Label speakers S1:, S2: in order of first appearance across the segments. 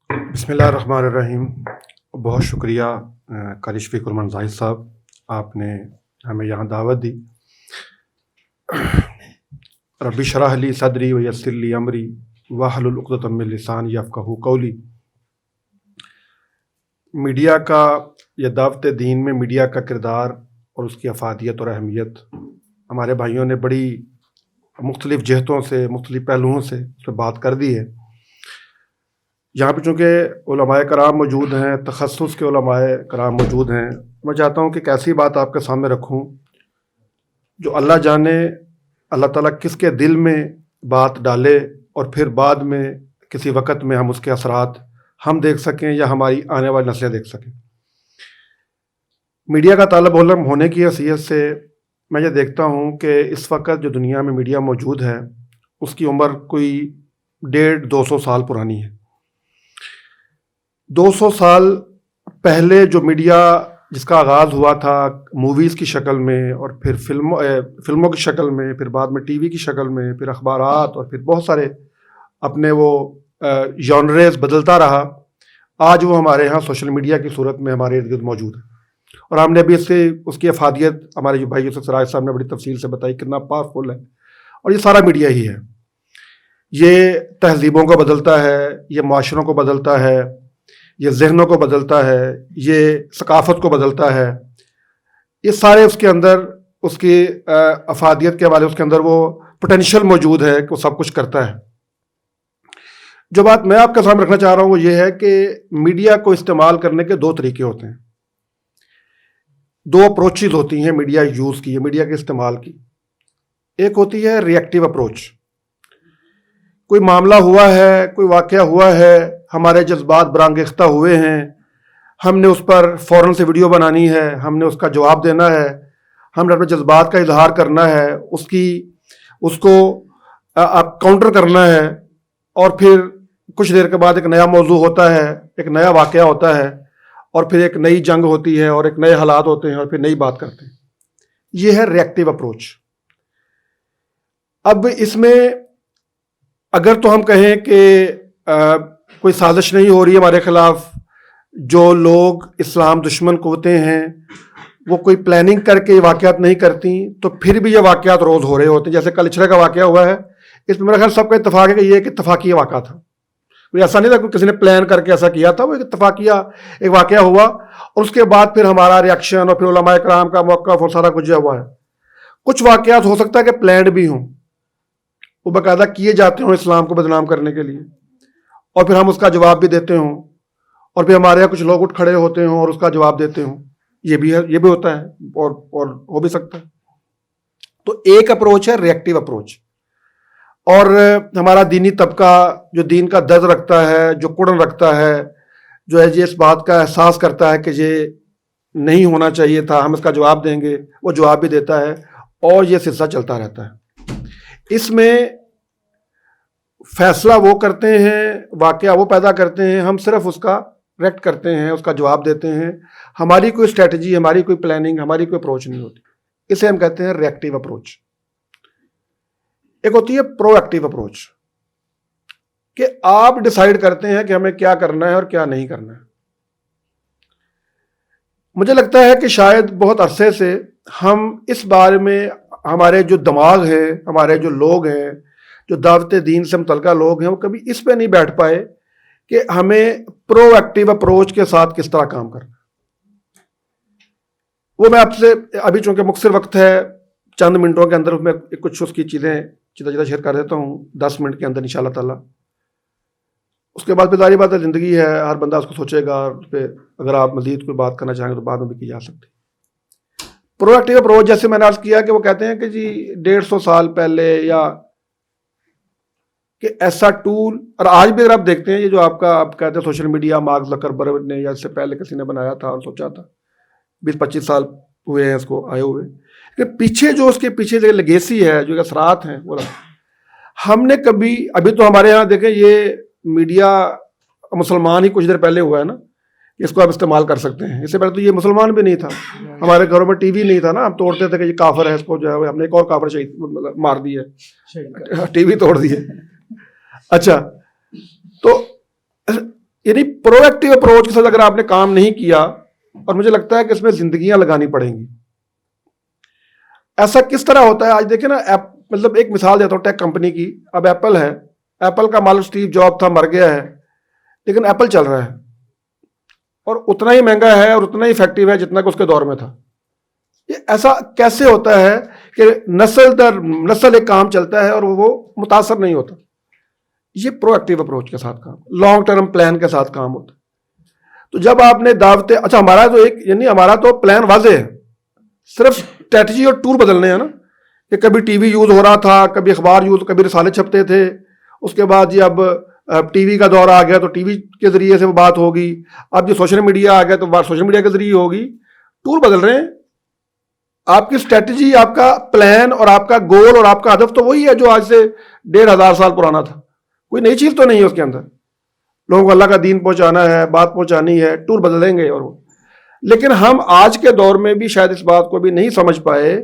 S1: بسم اللہ الرحمن الرحیم. بہت شکریہ قاری شفیق الرحمان زاہد صاحب، آپ نے ہمیں یہاں دعوت دی. رب اشرح لی صدری ویسر لی امری واحلل عقدۃ من لسانی یفقہوا قولی. میڈیا کا یا دعوت دین میں میڈیا کا کردار اور اس کی افادیت اور اہمیت ہمارے بھائیوں نے بڑی مختلف جہتوں سے، مختلف پہلوؤں سے اس پہ بات کر دی ہے. یہاں پہ چونکہ علماء کرام موجود ہیں، تخصص کے علماء کرام موجود ہیں، میں چاہتا ہوں کہ ایک ایسی بات آپ کے سامنے رکھوں جو اللہ جانے اللہ تعالیٰ کس کے دل میں بات ڈالے اور پھر بعد میں کسی وقت میں ہم اس کے اثرات ہم دیکھ سکیں یا ہماری آنے والی نسلیں دیکھ سکیں. میڈیا کا طالب علم ہونے کی حیثیت سے میں یہ دیکھتا ہوں کہ اس وقت جو دنیا میں میڈیا موجود ہے اس کی عمر کوئی 150-200 سال پرانی ہے. 200 سال پہلے جو میڈیا جس کا آغاز ہوا تھا موویز کی شکل میں اور پھر فلموں کی شکل میں، پھر بعد میں ٹی وی کی شکل میں، پھر اخبارات اور پھر بہت سارے اپنے وہ جانریز بدلتا رہا. آج وہ ہمارے ہاں سوشل میڈیا کی صورت میں ہمارے ارد گرد موجود ہے، اور ہم نے ابھی اس کی افادیت ہمارے جو بھائی یوسف سراج صاحب نے بڑی تفصیل سے بتائی کتنا پاورفل ہے. اور یہ سارا میڈیا ہی ہے. یہ تہذیبوں کو بدلتا ہے، یہ معاشروں کو بدلتا ہے، یہ ذہنوں کو بدلتا ہے، یہ ثقافت کو بدلتا ہے. یہ سارے اس کے اندر اس کی افادیت کے حوالے اس کے اندر وہ پوٹینشیل موجود ہے کہ وہ سب کچھ کرتا ہے. جو بات میں آپ کے سامنے رکھنا چاہ رہا ہوں وہ یہ ہے کہ میڈیا کو استعمال کرنے کے 2 طریقے ہوتے ہیں، 2 اپروچز ہوتی ہیں میڈیا یوز کی، میڈیا کے استعمال کی. ایک ہوتی ہے ری ایکٹیو اپروچ. کوئی معاملہ ہوا ہے، کوئی واقعہ ہوا ہے، ہمارے جذبات برانگیختہ ہوئے ہیں، ہم نے اس پر فوراً سے ویڈیو بنانی ہے، ہم نے اس کا جواب دینا ہے، ہم نے اپنے جذبات کا اظہار کرنا ہے، اس کو کاؤنٹر کرنا ہے. اور پھر کچھ دیر کے بعد ایک نیا موضوع ہوتا ہے، ایک نیا واقعہ ہوتا ہے، اور پھر ایک نئی جنگ ہوتی ہے اور ایک نئے حالات ہوتے ہیں اور پھر نئی بات کرتے ہیں. یہ ہے ری ایکٹیو اپروچ. اب اس میں اگر تو ہم کہیں کہ کوئی سازش نہیں ہو رہی ہے ہمارے خلاف، جو لوگ اسلام دشمن قوتیں ہیں وہ کوئی پلاننگ کر کے یہ واقعات نہیں کرتی، تو پھر بھی یہ واقعات روز ہو رہے ہوتے ہیں. جیسے کل اچھرے کا واقعہ ہوا ہے، اس میں میرا خیال سب کا اتفاق ہے کہ یہ ایک اتفاقی واقعہ تھا. کوئی ایسا نہیں تھا کوئی کسی نے پلان کر کے ایسا کیا تھا، وہ ایک اتفاقیہ ایک واقعہ ہوا. اور اس کے بعد پھر ہمارا ریاکشن اور پھر علماء کرام کا موقف اور سارا کچھ جو ہوا ہے. کچھ واقعات ہو سکتا ہے کہ پلانڈ بھی ہوں، وہ باقاعدہ کیے جاتے ہوں اسلام کو بدنام کرنے کے لیے، اور پھر ہم اس کا جواب بھی دیتے ہوں، اور پھر ہمارے یہاں کچھ لوگ اٹھ کھڑے ہوتے ہوں اور اس کا جواب دیتے ہوں. یہ بھی ہے، یہ بھی ہوتا ہے اور ہو بھی سکتا ہے. تو ایک اپروچ ہے ری ایکٹیو اپروچ. اور ہمارا دینی طبقہ جو دین کا درد رکھتا ہے، جو کڑن رکھتا ہے، جو ہے یہ اس بات کا احساس کرتا ہے کہ یہ نہیں ہونا چاہیے تھا، ہم اس کا جواب دیں گے، وہ جواب بھی دیتا ہے، اور یہ سلسلہ چلتا رہتا ہے. اس میں فیصلہ وہ کرتے ہیں، واقعہ وہ پیدا کرتے ہیں، ہم صرف اس کا ریکٹ کرتے ہیں، اس کا جواب دیتے ہیں. ہماری کوئی اسٹریٹجی، ہماری کوئی پلاننگ، ہماری کوئی اپروچ نہیں ہوتی. اسے ہم کہتے ہیں ری ایکٹیو اپروچ. ایک ہوتی ہے پرو ایکٹیو اپروچ، کہ آپ ڈیسائیڈ کرتے ہیں کہ ہمیں کیا کرنا ہے اور کیا نہیں کرنا ہے. مجھے لگتا ہے کہ شاید بہت عرصے سے ہم اس بارے میں، ہمارے جو دماغ ہیں، ہمارے جو لوگ ہیں، جو دعوت دین سے متعلقہ لوگ ہیں، وہ کبھی اس پہ نہیں بیٹھ پائے کہ ہمیں پرو ایکٹیو اپروچ کے ساتھ کس طرح کام کرنا. وہ میں آپ سے ابھی چونکہ مختصر وقت ہے، چند منٹوں کے اندر میں کچھ اس کی چیزیں چیزیں شیئر کر دیتا ہوں 10 منٹ کے اندر انشاءاللہ تعالی. اس کے بعد پھر ظاہر بات ہے زندگی ہے، ہر بندہ اس کو سوچے گا، اس پہ اگر آپ مزید کوئی بات کرنا چاہیں تو بعد میں بھی کی جا سکتی. پرو ایکٹیو اپروچ جیسے میں نے عرض کیا کہ وہ کہتے ہیں کہ جی 150 سال پہلے یا کہ ایسا ٹول، اور آج بھی اگر آپ دیکھتے ہیں یہ جو آپ کہتے ہیں سوشل میڈیا، مارک زکربرگ نے یا اس سے پہلے کسی نے بنایا تھا اور سوچا تھا، 20-25 سال ہوئے ہیں اس کو آئے ہوئے، کہ پیچھے جو اس کے پیچھے جو لیگیسی ہے، جو اثرات ہیں، وہ ہم نے کبھی، ابھی تو ہمارے یہاں دیکھیں یہ میڈیا مسلمان ہی کچھ دیر پہلے ہوا ہے نا، اس کو آپ استعمال کر سکتے ہیں. اس سے پہلے تو یہ مسلمان بھی نہیں تھا، ہمارے گھروں میں ٹی وی نہیں تھا نا، ہم توڑتے تھے کہ یہ کافر ہے، اس کو جو ہے ہم نے ایک اور کافر شہید مار دی ہے، ٹی وی توڑ دیے. اچھا، تو یعنی پرو ایکٹیو اپروچ کے ساتھ اگر آپ نے کام نہیں کیا، اور مجھے لگتا ہے کہ اس میں زندگیاں لگانی پڑیں گی. ایسا کس طرح ہوتا ہے؟ آج دیکھیں نا، مطلب ایک مثال دیتا ہوں ٹیک کمپنی کی. اب ایپل ہے، ایپل کا مالک اسٹیو جاب تھا، مر گیا ہے، لیکن ایپل چل رہا ہے اور اتنا ہی مہنگا ہے اور اتنا ہی افیکٹو ہے جتنا کہ اس کے دور میں تھا. یہ ایسا کیسے ہوتا ہے کہ نسل در نسل ایک کام چلتا ہے اور وہ متاثر نہیں ہوتا؟ یہ پرو ایکٹیو اپروچ کے ساتھ کام، لانگ ٹرم پلان کے ساتھ کام ہوتا ہے. تو جب آپ نے دعوتیں، اچھا ہمارا تو ایک، یعنی ہمارا تو پلان واضح ہے، صرف اسٹریٹجی اور ٹول بدلنے ہیں نا. کہ کبھی ٹی وی یوز ہو رہا تھا، کبھی اخبار یوز، کبھی رسالے چھپتے تھے، اس کے بعد جی اب ٹی وی کا دور آ گیا تو ٹی وی کے ذریعے سے وہ بات ہوگی، اب جو سوشل میڈیا آ گیا تو بات سوشل میڈیا کے ذریعے ہوگی. ٹول بدل رہے ہیں. آپ کی اسٹریٹجی، آپ کا پلان اور آپ کا گول اور آپ کا ہدف تو وہی ہے جو آج سے 1500 سال پرانا تھا. کوئی نئی چیز تو نہیں ہے اس کے اندر. لوگوں کو اللہ کا دین پہنچانا ہے، بات پہنچانی ہے، ٹول بدلیں گے. اور وہ، لیکن ہم آج کے دور میں بھی شاید اس بات کو بھی نہیں سمجھ پائے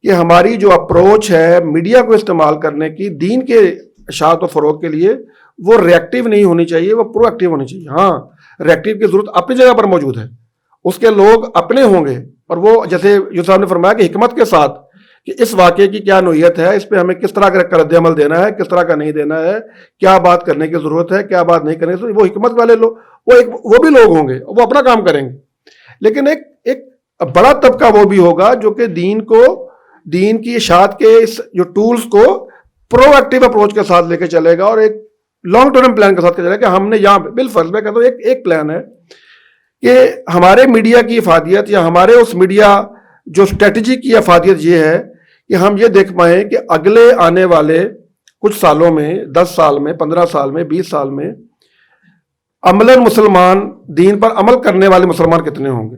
S1: کہ ہماری جو اپروچ ہے میڈیا کو استعمال کرنے کی دین کے اشاعت و فروغ کے لیے، وہ ریئیکٹیو نہیں ہونی چاہیے، وہ پرو ایکٹیو ہونی چاہیے. ہاں، ریئیکٹیو کی ضرورت اپنی جگہ پر موجود ہے، اس کے لوگ اپنے ہوں گے، اور وہ جیسے یوسف صاحب نے فرمایا کہ حکمت کے ساتھ کہ اس واقعے کی کیا نوعیت ہے، اس پہ ہمیں کس طرح کا رد عمل دینا ہے، کس طرح کا نہیں دینا ہے، کیا بات کرنے کی ضرورت ہے، کیا بات نہیں کرنے کی ضرورت. وہ حکمت والے لوگ، وہ بھی لوگ ہوں گے، وہ اپنا کام کریں گے. لیکن ایک بڑا طبقہ وہ بھی ہوگا جو کہ دین کی اشاعت کے اس جو ٹولز کو پرو ایکٹیو اپروچ کے ساتھ لے کے چلے گا، اور ایک لانگ ٹرم پلان کے ساتھ چلے گا. کہ ہم نے یہاں بالفرض میں کہتا ہوں ایک پلان ہے کہ ہمارے میڈیا کی افادیت یا ہمارے اس میڈیا جو اسٹریٹجی کی افادیت یہ ہے کہ ہم یہ دیکھ پائیں کہ اگلے آنے والے کچھ سالوں میں، 10 سال میں، 15 سال میں، 20 سال میں عملاً مسلمان، دین پر عمل کرنے والے مسلمان کتنے ہوں گے.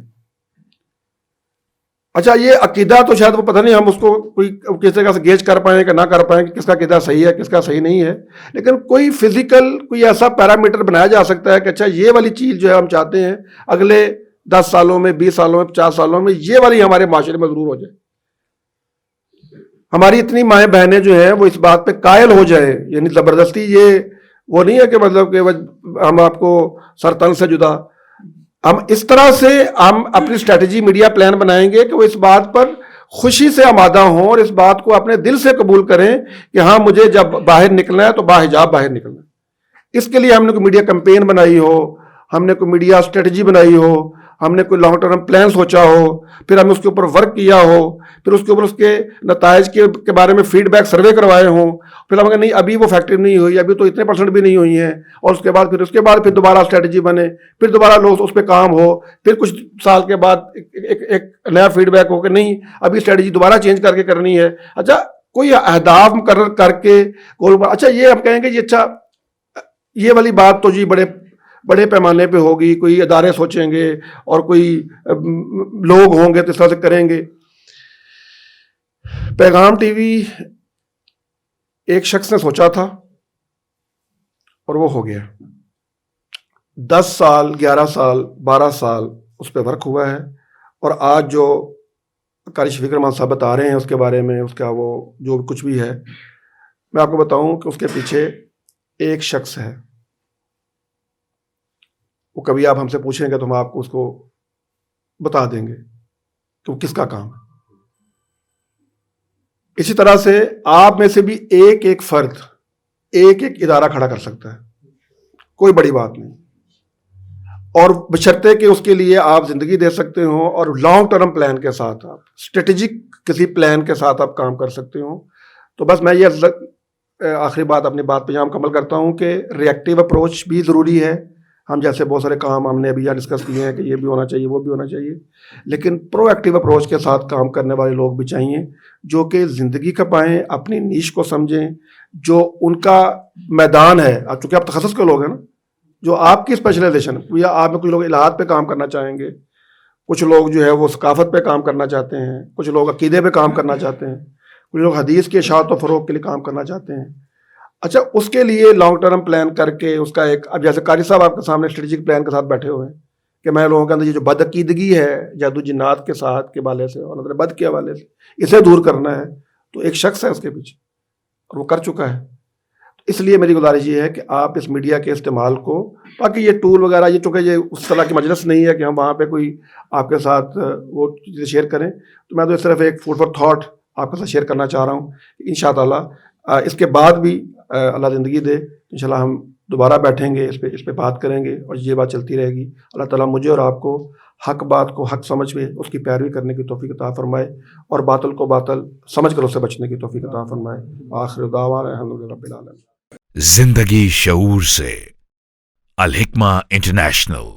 S1: اچھا یہ عقیدہ تو شاید وہ پتہ نہیں ہم اس کو کوئی کس طرح سے گیج کر پائیں کہ نہ کر پائیں کہ کس کا عقیدہ صحیح ہے، کس کا صحیح نہیں ہے. لیکن کوئی فزیکل کوئی ایسا پیرامیٹر بنایا جا سکتا ہے کہ اچھا یہ والی چیز جو ہے ہم چاہتے ہیں اگلے 10 سالوں میں، 20 سالوں میں، 50 سالوں میں یہ والی ہمارے معاشرے میں ضرور ہو جائے. ہماری اتنی مائیں بہنیں جو ہیں وہ اس بات پہ قائل ہو جائیں. یعنی زبردستی یہ وہ نہیں ہے کہ مطلب کہ ہم آپ کو سرتن سے جدا، ہم اس طرح سے ہم اپنی اسٹریٹجی میڈیا پلان بنائیں گے کہ وہ اس بات پر خوشی سے آمادہ ہوں اور اس بات کو اپنے دل سے قبول کریں کہ ہاں مجھے جب باہر نکلنا ہے تو باحجاب باہر نکلنا ہے. اس کے لیے ہم نے کوئی میڈیا کمپین بنائی ہو، ہم نے کوئی میڈیا اسٹریٹجی بنائی ہو، ہم نے کوئی لانگ ٹرم پلان سوچا ہو، پھر ہم نے اس کے اوپر ورک کیا ہو، پھر اس کے اوپر اس کے نتائج کے بارے میں فیڈ بیک سروے کروائے ہوں، پھر ہم کہیں نہیں ابھی وہ افیکٹو نہیں ہوئی، ابھی تو اتنے % بھی نہیں ہوئی ہیں، اور اس کے بعد دوبارہ اسٹریٹجی بنے، پھر دوبارہ لوگ اس پہ کام ہو، پھر کچھ سال کے بعد ایک نیا فیڈ بیک ہو کہ نہیں ابھی اسٹریٹجی دوبارہ چینج کر کے کرنی ہے. اچھا کوئی اہداف مقرر کر کے اچھا یہ ہم کہیں گے جی اچھا یہ والی بات تو جی بڑے پیمانے پہ ہوگی، کوئی ادارے سوچیں گے اور کوئی لوگ ہوں گے تو اس طرح سے کریں گے. پیغام ٹی وی ایک شخص نے سوچا تھا اور وہ ہو گیا. 10 سال، 11 سال، 12 سال اس پہ ورک ہوا ہے، اور آج جو قاری شفیق رحمان صاحب بتا رہے ہیں اس کے بارے میں، اس کا وہ جو کچھ بھی ہے، میں آپ کو بتاؤں کہ اس کے پیچھے ایک شخص ہے. وہ کبھی آپ ہم سے پوچھیں گے تو ہم آپ کو اس کو بتا دیں گے کہ وہ کس کا کام ہے. اسی طرح سے آپ میں سے بھی ایک فرد ایک ادارہ کھڑا کر سکتا ہے، کوئی بڑی بات نہیں، اور بشرطے کہ اس کے لیے آپ زندگی دے سکتے ہوں اور لانگ ٹرم پلان کے ساتھ، آپ اسٹریٹجک کسی پلان کے ساتھ آپ کام کر سکتے ہوں. تو بس میں یہ آخری بات اپنی بات پہ یہاں مکمل کرتا ہوں کہ ریئیکٹیو اپروچ بھی ضروری ہے. ہم جیسے بہت سارے کام ہم نے ابھی یہاں ڈسکس کیے ہیں کہ یہ بھی ہونا چاہیے، وہ بھی ہونا چاہیے، لیکن پرو ایکٹیو اپروچ کے ساتھ کام کرنے والے لوگ بھی چاہیے جو کہ زندگی کھپائیں، اپنی نیش کو سمجھیں، جو ان کا میدان ہے. چونکہ آپ تخصص کے لوگ ہیں نا، جو آپ کی اسپیشلائزیشن، یا آپ میں کچھ لوگ الہات پہ کام کرنا چاہیں گے، کچھ لوگ جو ہے وہ ثقافت پہ کام کرنا چاہتے ہیں، کچھ لوگ عقیدے پہ کام کرنا چاہتے ہیں، کچھ لوگ حدیث کے اشاعت و فروغ کے لیے کام کرنا چاہتے ہیں. اچھا اس کے لیے لانگ ٹرم پلان کر کے اس کا ایک، اب جیسے قاری صاحب آپ کے سامنے اسٹریٹجک پلان کے ساتھ بیٹھے ہوئے ہیں کہ میں لوگوں کے اندر یہ جو بدعقیدگی ہے جادو جنات کے ساتھ کے حوالے سے اور نظر بد کے حوالے سے، اسے دور کرنا ہے، تو ایک شخص ہے اس کے پیچھے اور وہ کر چکا ہے. اس لیے میری گزارش یہ ہے کہ آپ اس میڈیا کے استعمال کو، باقی یہ ٹول وغیرہ یہ چونکہ یہ اس طرح کی مجلس نہیں ہے کہ ہم وہاں پہ کوئی آپ کے ساتھ وہ چیزیں شیئر کریں، تو میں تو صرف ایک فوڈ فار تھاٹ آپ کے ساتھ شیئر کرنا چاہ رہا ہوں. انشاءاللہ اس کے بعد بھی اللہ زندگی دے انشاءاللہ ہم دوبارہ بیٹھیں گے، اس پہ بات کریں گے اور یہ بات چلتی رہے گی. اللہ تعالیٰ مجھے اور آپ کو حق بات کو حق سمجھ کے اس کی پیروی کرنے کی توفیق عطا فرمائے اور باطل کو باطل سمجھ کر اس سے بچنے کی توفیق عطا فرمائے. آخر دعوانا الحمدللہ رب العالمین.
S2: زندگی شعور سے، الحکمہ انٹرنیشنل.